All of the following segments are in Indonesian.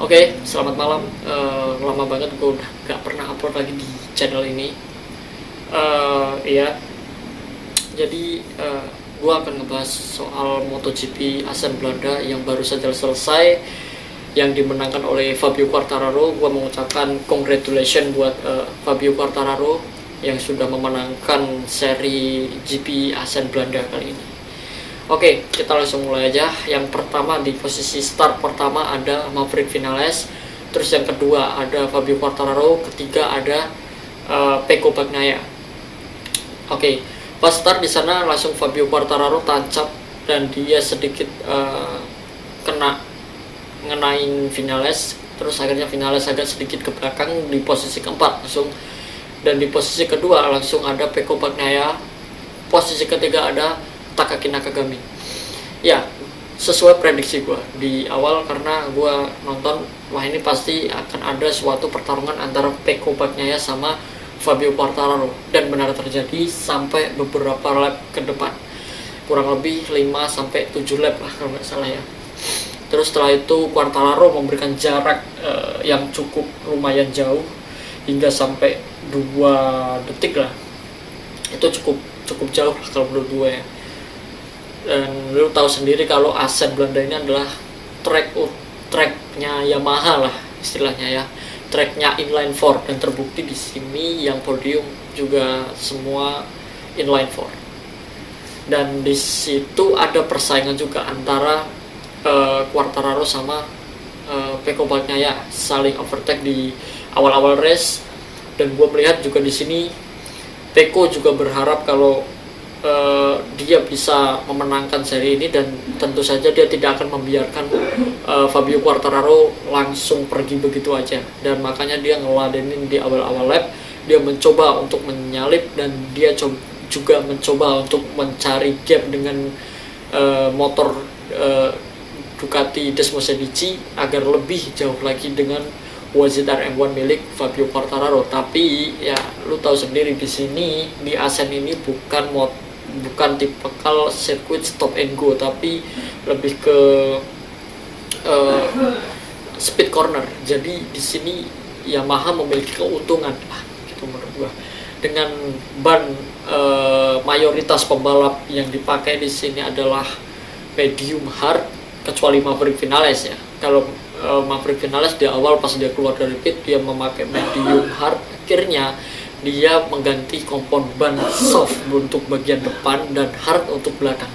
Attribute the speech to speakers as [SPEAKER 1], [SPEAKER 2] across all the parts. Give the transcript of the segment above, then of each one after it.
[SPEAKER 1] Oke, selamat malam. Lama banget gue udah gak pernah upload lagi di channel ini. Iya, jadi gue akan ngebahas soal MotoGP Asen Belanda yang baru saja selesai, yang dimenangkan oleh Fabio Quartararo. Gue mengucapkan congratulations buat Fabio Quartararo yang sudah memenangkan seri GP Asen Belanda kali ini. Oke, kita langsung mulai aja. Yang pertama di posisi start pertama ada Maverick Vinales, terus yang kedua ada Fabio Quartararo, ketiga ada Pecco Bagnaia. Oke, pas start di sana langsung Fabio Quartararo tancap dan dia sedikit ngenain Vinales, terus akhirnya Vinales agak sedikit ke belakang di posisi keempat langsung, dan di posisi kedua langsung ada Pecco Bagnaia, posisi ketiga ada Takaki Nakagami. Ya, sesuai prediksi gue di awal, karena gue nonton, wah ini pasti akan ada suatu pertarungan antara Pecco Bagnaia sama Fabio Quartararo, dan benar terjadi sampai beberapa lap ke depan, kurang lebih 5-7 lap lah kalau nggak salah ya. Terus setelah itu Quartararo memberikan jarak yang cukup lumayan jauh, hingga sampai 2 detik lah. Itu cukup jauh lah kalau menurut gue ya. Dan lu tahu sendiri kalau Asen Belanda ini adalah tracknya Yamaha lah istilahnya ya, tracknya inline 4, dan terbukti di sini yang podium juga semua inline 4. Dan di situ ada persaingan juga antara Quartararo sama Pecco Bagnaia, saling overtake di awal-awal race. Dan gue melihat juga di sini Pecco juga berharap kalau dia bisa memenangkan seri ini, dan tentu saja dia tidak akan membiarkan Fabio Quartararo langsung pergi begitu aja, dan makanya dia ngeladenin di awal-awal lap. Dia mencoba untuk menyalip, dan dia juga mencoba untuk mencari gap dengan motor Ducati Desmosedici agar lebih jauh lagi dengan YZR M1 milik Fabio Quartararo. Tapi ya lu tahu sendiri di sini di Asen ini bukan tipikal sirkuit stop and go, tapi lebih ke speed corner. Jadi di sini Yamaha memiliki keuntungan lah gitu menurut gua, dengan ban mayoritas pembalap yang dipakai di sini adalah medium hard, kecuali Maverick Vinales ya. Kalau Maverick Vinales di awal pas dia keluar dari pit dia memakai medium hard, akhirnya dia mengganti kompon ban soft untuk bagian depan dan hard untuk belakang.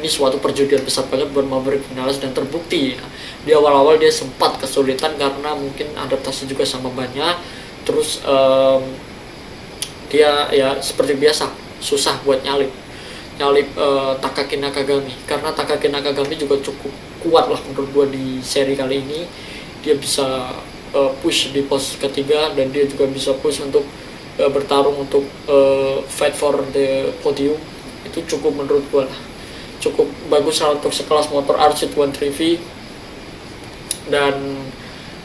[SPEAKER 1] Ini suatu perjudian besar banget buat Maverick Vinales, dan terbukti ya, di awal-awal dia sempat kesulitan karena mungkin adaptasi juga sama bannya. Terus dia ya seperti biasa susah buat nyalip Takaki Nakagami, karena Takaki Nakagami juga cukup kuat lah menurut gua di seri kali ini. Dia bisa push di pos ketiga, dan dia juga bisa push untuk bertarung untuk fight for the podium. Itu cukup menurut gue lah, cukup bagus lah untuk sekelas motor RC23V. Dan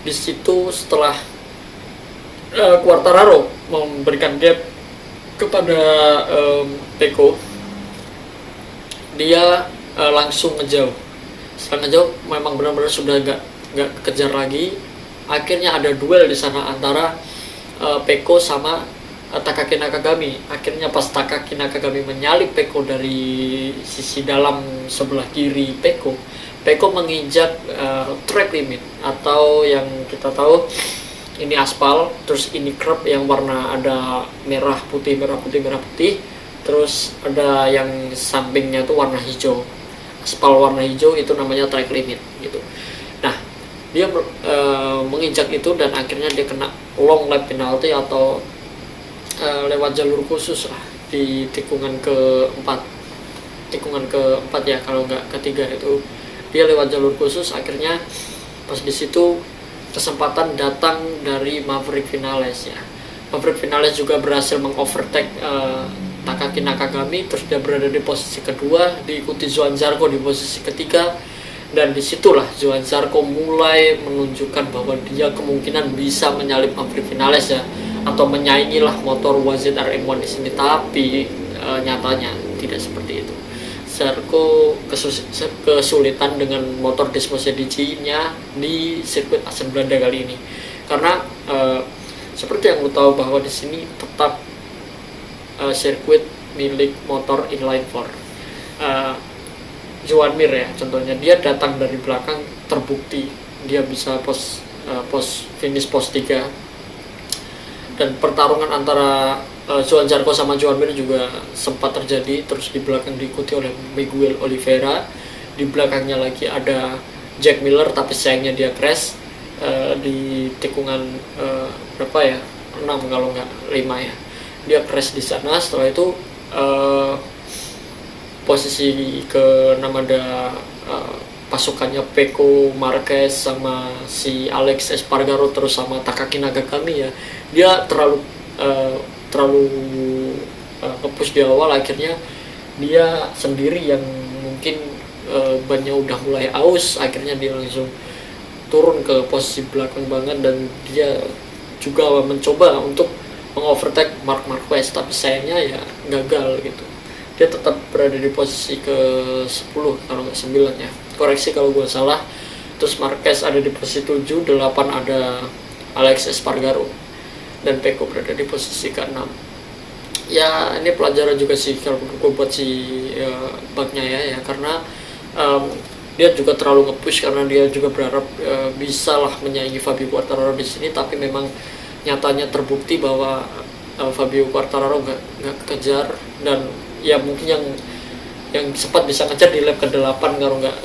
[SPEAKER 1] di situ setelah Quartararo memberikan gap kepada Pecco, dia langsung ngejauh. Setelah ngejauh memang benar-benar sudah gak kejar lagi. Akhirnya ada duel di sana antara Pecco sama Takaki Nakagami. Akhirnya pas Takaki Nakagami menyalip Pecco dari sisi dalam sebelah kiri Pecco menginjak track limit, atau yang kita tahu ini aspal, terus ini curb yang warna ada merah putih, terus ada yang sampingnya tuh warna hijau. Aspal warna hijau itu namanya track limit gitu. Nah, dia menginjak itu, dan akhirnya dia kena long lap penalty atau lewat jalur khusus lah di tikungan keempat ya, kalau nggak ketiga itu dia lewat jalur khusus. Akhirnya pas di situ kesempatan datang dari Maverick Vinales ya. Maverick Vinales juga berhasil mengovertake Takaki Nakagami, terus dia berada di posisi kedua, diikuti Johann Zarco di posisi ketiga. Dan disitulah Johann Zarco mulai menunjukkan bahwa dia kemungkinan bisa menyalip Maverick Vinales ya, atau menyaingilah motor YZR M1 di sini. Tapi nyatanya tidak seperti itu. Zarco kesulitan dengan motor Desmosedici-nya di sirkuit Assen Belanda kali ini, karena seperti yang lo tahu bahwa di sini tetap sirkuit milik motor inline 4. Joan Mir ya contohnya, dia datang dari belakang, terbukti dia bisa finish pos 3, dan pertarungan antara Joan Zarco sama Joan Mir juga sempat terjadi, terus di belakang diikuti oleh Miguel Oliveira, di belakangnya lagi ada Jack Miller, tapi sayangnya dia crash di tikungan berapa ya, 6 kalau nggak 5 ya, dia crash di sana. Setelah itu posisi ke-6 ada pasukannya Pecco, Marquez sama si Alex Espargaro, terus sama Takaki Nakagami ya. Dia terlalu nge-push di awal, akhirnya dia sendiri yang mungkin bannya udah mulai aus, akhirnya dia langsung turun ke posisi belakang banget, dan dia juga mencoba untuk mengovertake Marc Marquez, tapi sayangnya ya gagal gitu. Dia tetap berada di posisi ke-10 kalau nggak 9 ya, koreksi kalau gue salah. Terus Marquez ada di posisi 7, 8 ada Alex Espargaro, dan Pecco berada di posisi ke-6. Ya ini pelajaran juga sih kalau gue buat si Bagnya ya, karena dia juga terlalu nge-push, karena dia juga berharap bisa lah menyaingi Fabio Quartararo di sini, tapi memang nyatanya terbukti bahwa Fabio Quartararo nggak kejar, dan ya mungkin yang sempat bisa ngejar di lap ke-8 kalau nggak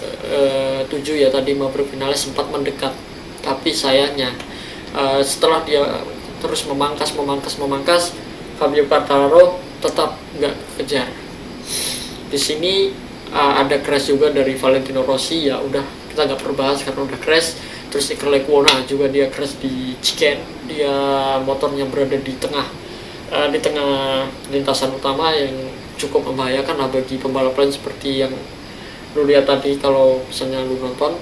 [SPEAKER 1] 7 ya tadi, Maverick Vinales sempat mendekat, tapi sayangnya setelah dia terus memangkas Fabio Quartararo tetap nggak kejar. Di sini ada crash juga dari Valentino Rossi, ya udah kita nggak perlu bahas karena udah crash. Terus Iker Lecuona juga dia crash di Chicane, dia motornya berada di tengah lintasan utama yang cukup membahayakan lah bagi pembalap lain, seperti yang lu lihat tadi kalau misalnya lu nonton.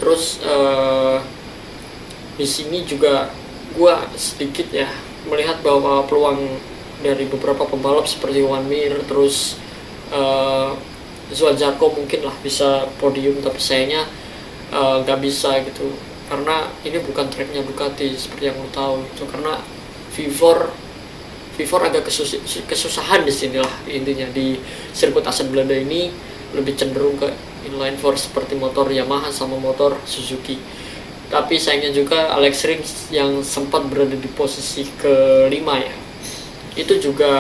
[SPEAKER 1] Terus di sini juga gua sedikit ya melihat bahwa peluang dari beberapa pembalap seperti Joan Mir, terus Joan Zarco mungkin lah bisa podium, tapi sayangnya nggak bisa gitu, karena ini bukan tracknya Ducati seperti yang lu tahu itu, karena Vivor agak kesusahan di sini lah intinya. Di sirkuit Assen Belanda ini lebih cenderung ke inline 4 seperti motor Yamaha sama motor Suzuki. Tapi sayangnya juga Alex Rins yang sempat berada di posisi ke-5 ya, itu juga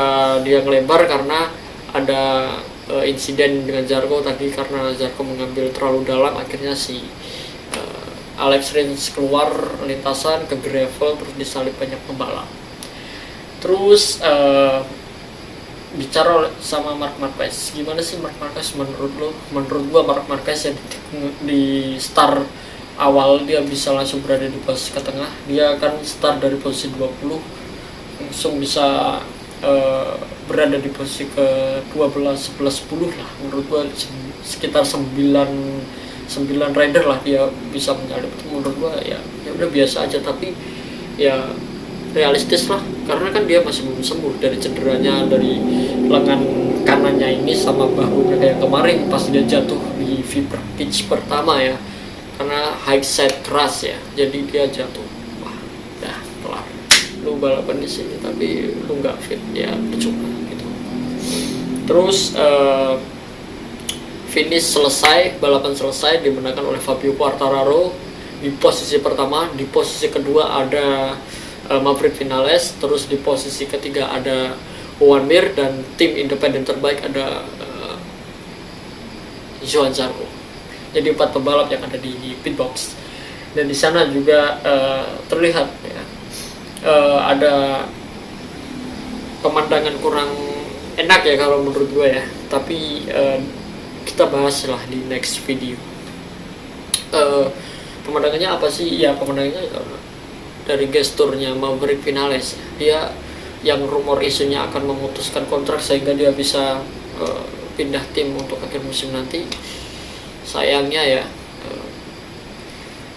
[SPEAKER 1] dia ngelebar karena ada insiden dengan Zarco tadi, karena Zarco mengambil terlalu dalam, akhirnya si Alex Rins keluar lintasan ke gravel, terus disalip banyak pembalap. Terus bicara sama Marc Marquez, gimana sih Marc Marquez menurut lo? Menurut gua Marc Marquez yang di start awal dia bisa langsung berada di posisi ke tengah. Dia akan start dari posisi 20 langsung bisa berada di posisi ke 12, 11, 10 lah. Menurut gua sekitar 9 rider lah dia bisa menyalip. Menurut gua ya udah biasa aja, tapi ya realistis lah, karena kan dia masih belum sembuh dari cederanya, dari lengan kanannya ini sama bahunya kayak kemarin pas dia jatuh di Vibra pitch pertama ya, karena high side keras ya, jadi dia jatuh. Wah, udah kelar, lu balapan di sini tapi lu nggak fit ya percuma gitu. Terus finish selesai, balapan selesai, dimenangkan oleh Fabio Quartararo di posisi pertama. Di posisi kedua ada Maverick Vinales, terus di posisi ketiga ada Joan Mir, dan tim independen terbaik ada Joan Zarco. Jadi 4 pembalap yang ada di pit box, dan di sana juga terlihat ya, ada pemandangan kurang enak ya kalau menurut gue ya, tapi kita bahas lah di next video. Pemandangannya apa sih? Ya pemandangannya dari gesturnya Maverick Vinales, dia yang rumor isunya akan memutuskan kontrak sehingga dia bisa pindah tim untuk akhir musim nanti. Sayangnya ya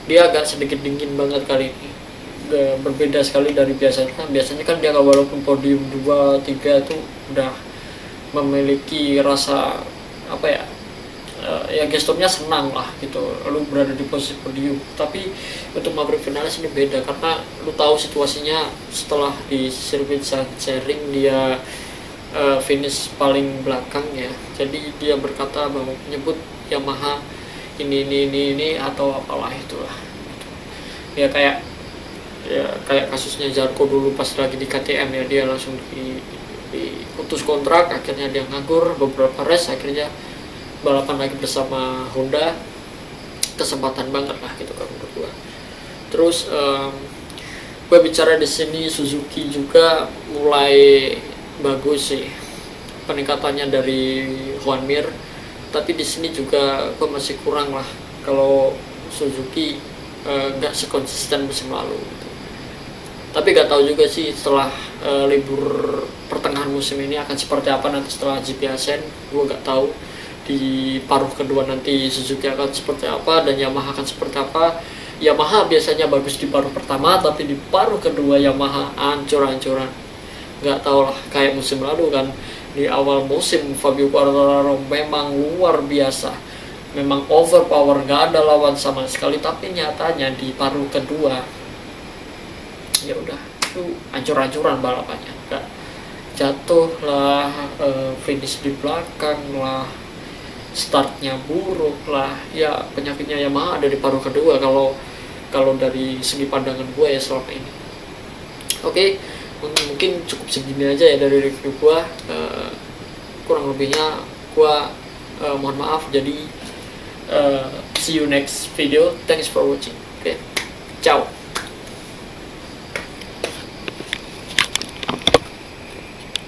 [SPEAKER 1] dia agak sedikit dingin banget kali ini, berbeda sekali dari biasanya. Biasanya kan dia walaupun podium 2, 3 itu udah memiliki rasa apa ya, ya gesturnya senang lah gitu lu berada di posisi podium. Tapi untuk Maverick Vinales ini beda karena lu tahu situasinya setelah di sirkuit Sachsenring dia finish paling belakang ya. Jadi dia berkata bahwa menyebut Yamaha ini atau apalah itulah gitu. Ya kayak kasusnya Zarco dulu pas lagi di KTM ya, dia langsung diputus kontrak, akhirnya dia nganggur beberapa race, akhirnya balapan lagi bersama Honda, kesempatan banget lah gitu kan menurut gue. Terus gue bicara di sini Suzuki juga mulai bagus sih peningkatannya dari Juan Mir, tapi di sini juga gue masih kurang lah kalau Suzuki nggak sekonsisten musim lalu gitu. Tapi gak tahu juga sih setelah libur pertengahan musim ini akan seperti apa nanti setelah GP Asen, gue gak tahu di paruh kedua nanti Suzuki akan seperti apa dan Yamaha akan seperti apa. Yamaha biasanya bagus di paruh pertama, tapi di paruh kedua Yamaha ancur-ancuran. Gak tau lah, kayak musim lalu kan, di awal musim Fabio Quartararo memang luar biasa, memang overpower, gak ada lawan sama sekali. Tapi nyatanya di paruh kedua ya udah itu ancur-ancuran balapannya, gak jatuh lah, finish di belakang lah, startnya buruk lah, ya penyakitnya Yamaha ada di paruh kedua kalau dari segi pandangan gue ya selama ini. Oke, mungkin cukup segini aja ya dari review gue, kurang lebihnya gue mohon maaf. Jadi see you next video, thanks for watching. Oke, ciao.